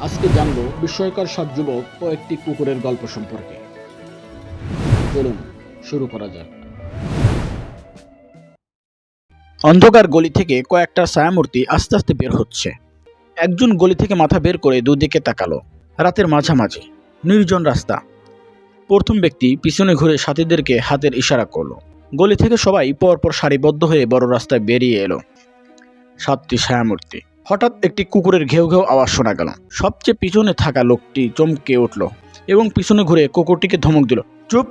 আজকে জানবো বিস্ময়কর 7 যুবক ও একটি কুকুরের গল্প সম্পর্কে। চলুন শুরু করা যাক। অন্ধকার গলি থেকে কয়েকটা ছায়ামূর্তি আস্তে আস্তে বের হচ্ছে। একজন গলি থেকে মাথা বের করে দুদিকে তাকালো। রাতের মাঝামাঝি, নির্জন রাস্তা। প্রথম ব্যক্তি পিছনে ঘুরে সাথীদেরকে হাতের ইশারা করলো। গলি থেকে সবাই পরপর সারিবদ্ধ হয়ে বড় রাস্তায় বেরিয়ে এলো। 7টি ছায়ামূর্তি। হঠাৎ একটি কুকুরের ঘেউ ঘেউ আওয়াজ শোনা গেল। সবচেয়ে পিছনে থাকা লোকটি চমকে উঠল এবং পিছনে ঘুরে কুকুরটিকে ধমক দিল, চুপ,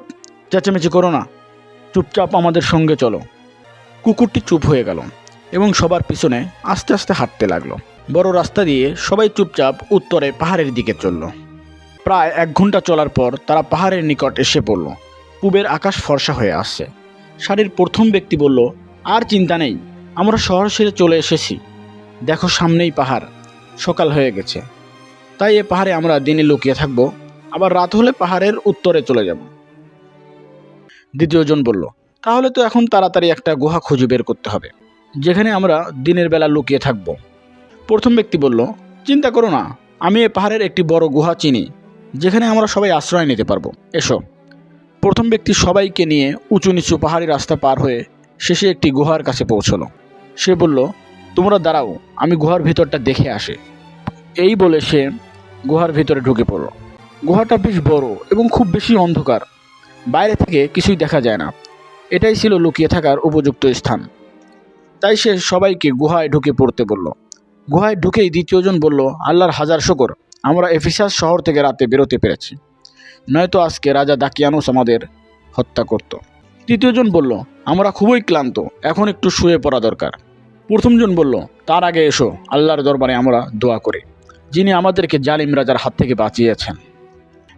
চেঁচামেচি করো না, চুপচাপ আমাদের সঙ্গে চলো। কুকুরটি চুপ হয়ে গেল এবং সবার পিছনে আস্তে আস্তে হাঁটতে লাগলো। বড় রাস্তা দিয়ে সবাই চুপচাপ উত্তরে পাহাড়ের দিকে চলল। প্রায় 1 ঘন্টা চলার পর তারা পাহাড়ের নিকট এসে পড়ল। পূবের আকাশ ফর্সা হয়ে আসছে। সারির প্রথম ব্যক্তি বলল, আর চিন্তা নেই, আমরা শহর ছেড়ে চলে এসেছি। দেখো সামনেই পাহাড়, সকাল হয়ে গেছে, তাই এ পাহাড়ে আমরা দিনে লুকিয়ে থাকব, আবার রাত হলে পাহাড়ের উত্তরে চলে যাব। দ্বিতীয় জন বলল, তাহলে তো এখন তাড়াতাড়ি একটা গুহা খুঁজে বের করতে হবে, যেখানে আমরা দিনের বেলা লুকিয়ে থাকব। প্রথম ব্যক্তি বলল, চিন্তা করো না, আমি এ পাহাড়ের একটি বড় গুহা চিনি, যেখানে আমরা সবাই আশ্রয় নিতে পারবো, এসো। প্রথম ব্যক্তি সবাইকে নিয়ে উঁচু নিচু পাহাড়ি রাস্তা পার হয়ে শেষে একটি গুহার কাছে পৌঁছলো। সে বলল, তোমরা দাঁড়াও, আমি গুহার ভিতরটা দেখে আসি। এই বলে সে গুহার ভিতরে ঢুকে পড়ল। গুহাটা বেশ বড় এবং খুব বেশি অন্ধকার, বাইরে থেকে কিছুই দেখা যায় না। এটাই ছিল লুকিয়ে থাকার উপযুক্ত স্থান। তাই সে সবাইকে গুহায় ঢুকে পড়তে বলল। গুহায় ঢুকেই দ্বিতীয়জন বলল, আল্লাহর হাজার শুকর, আমরা এফিসাস শহর থেকে রাতে বেরোতে পেরেছি, নয়তো আজকে রাজা দাকিয়ানুস আমাদের হত্যা করত। তৃতীয়জন বলল, আমরা খুবই ক্লান্ত, এখন একটু শুয়ে পড়া দরকার। প্রথমজন বলল, তার আগে এসো আল্লাহর দরবারে আমরা দোয়া করি, যিনি আমাদেরকে জালিম রাজার হাত থেকে বাঁচিয়েছেন।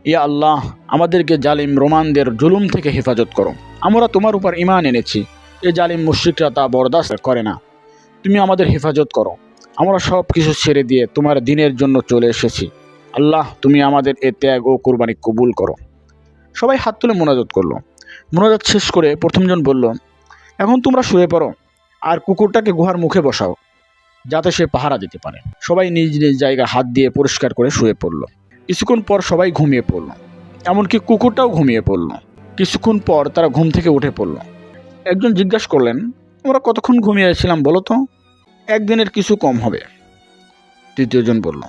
ইয়া আল্লাহ, আমাদেরকে জালিম রোমানদের জুলুম থেকে হেফাজত করো। আমরা তোমার উপর ঈমান এনেছি, এ জালিম মুশরিকরা তা বরদাস্ত করে না। তুমি আমাদের হেফাজত করো, আমরা সব কিছু ছেড়ে দিয়ে তোমার দিনের জন্য চলে এসেছি। আল্লাহ, তুমি আমাদের এ ত্যাগ ও কোরবানি কবুল করো। সবাই হাত তুলে মোনাজাত করলো। মোনাজাত শেষ করে প্রথমজন বলল, এখন তোমরা শুয়ে পড়ো আর কুকুরটাকে গুহার মুখে বসাও, যাতে সে পাহারা দিতে পারে। সবাই নিজ নিজ জায়গা হাত দিয়ে পরিষ্কার করে শুয়ে পড়ল। কিছুক্ষণ পর সবাই ঘুমিয়ে পড়ল, এমনকি কুকুরটাও ঘুমিয়ে পড়ল। কিছুক্ষণ পর তারা ঘুম থেকে উঠে পড়ল। একজন জিজ্ঞাসা করলেন, আমরা কতক্ষণ ঘুমিয়েছিলাম বলো তো? 1 দিনের কিছু কম হবে। তৃতীয়জন বলল।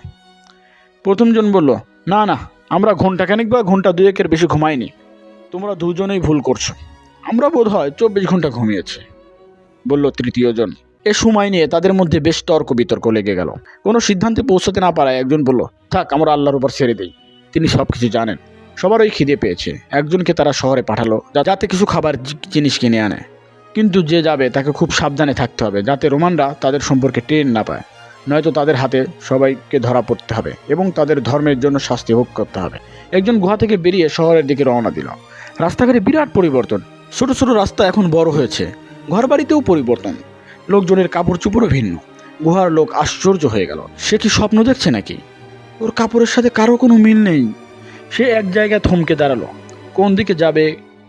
প্রথমজন বলল, না না, আমরা ঘন্টাখানেক বা ঘন্টা 2-1 বেশি ঘুমাইনি। তোমরা দুজনেই ভুল করছো, আমরা বোধহয় 24 ঘন্টা ঘুমিয়েছি, বলল তৃতীয়জন। এ সময় নিয়ে তাদের মধ্যে বেশ তর্ক বিতর্ক লেগে গেল। কোনো সিদ্ধান্তে পৌঁছাতে না পারায় একজন বলল, থাক, আমরা আল্লাহর উপর ছেড়ে দিই, তিনি সব কিছু জানেন। সবারই খিদে পেয়েছে। একজনকে তারা শহরে পাঠালো যাতে কিছু খাবার জিনিস কিনে আনে, কিন্তু যে যাবে তাকে খুব সাবধানে থাকতে হবে, যাতে রোমানরা তাদের সম্পর্কে টের না পায়, নয়তো তাদের হাতে সবাইকে ধরা পড়তে হবে এবং তাদের ধর্মের জন্য শাস্তি ভোগ করতে হবে। একজন গুহা থেকে বেরিয়ে শহরের দিকে রওনা দিল। রাস্তাঘাটে বিরাট পরিবর্তন। ছোট ছোট রাস্তা এখন বড় হয়েছে, ঘরবাড়িতেও পরিবর্তন, লোকজনের কাপড় চোপড়ও ভিন্ন। গুহার লোক আশ্চর্য হয়ে গেল, সে কি স্বপ্ন দেখছে নাকি? ওর কাপড়ের সাথে কারো কোনো মিল নেই। সে এক জায়গায় থমকে দাঁড়ালো। কোন দিকে যাবে,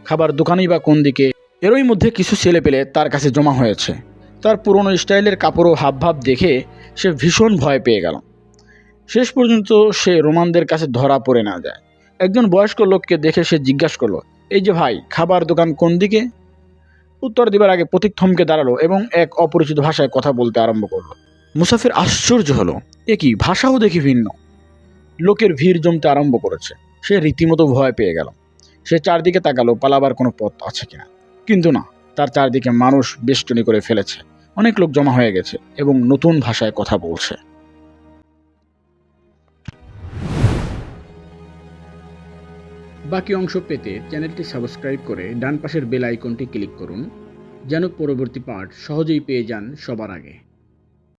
খাবার দোকানেই বা কোন দিকে? এরই মধ্যে কিছু ছেলে পেলে তার কাছে জমা হয়েছে। তার পুরনো স্টাইলের কাপড় ও হাবভাব দেখে সে ভীষণ ভয় পেয়ে গেল। শেষ পর্যন্ত সে রোমানদের কাছে ধরা পড়ে না যায়। একজন বয়স্ক লোককে দেখে সে জিজ্ঞাসা করলো, এই যে ভাই, খাবার দোকান কোন দিকে? উত্তর দিবার আগে পথিক থমকে দাঁড়ালো এবং এক অপরিচিত ভাষায় কথা বলতে আরম্ভ করলো। মুসাফির আশ্চর্য হলো, এ কি, ভাষাও দেখি ভিন্ন। লোকের ভিড় জমতে আরম্ভ করেছে। সে রীতিমতো ভয় পেয়ে গেল। সে চারদিকে তাকালো পালাবার কোনো পথ আছে কিনা, কিন্তু না, তার চারদিকে মানুষ বেষ্টনী করে ফেলেছে। অনেক লোক জমা হয়ে গেছে এবং নতুন ভাষায় কথা বলছে। বাকি অংশ পেতে চ্যানেলটি সাবস্ক্রাইব করে ডান পাশের বেল আইকনটি ক্লিক করুন, যেন পরবর্তী পার্ট সহজেই পেয়ে যান সবার আগে।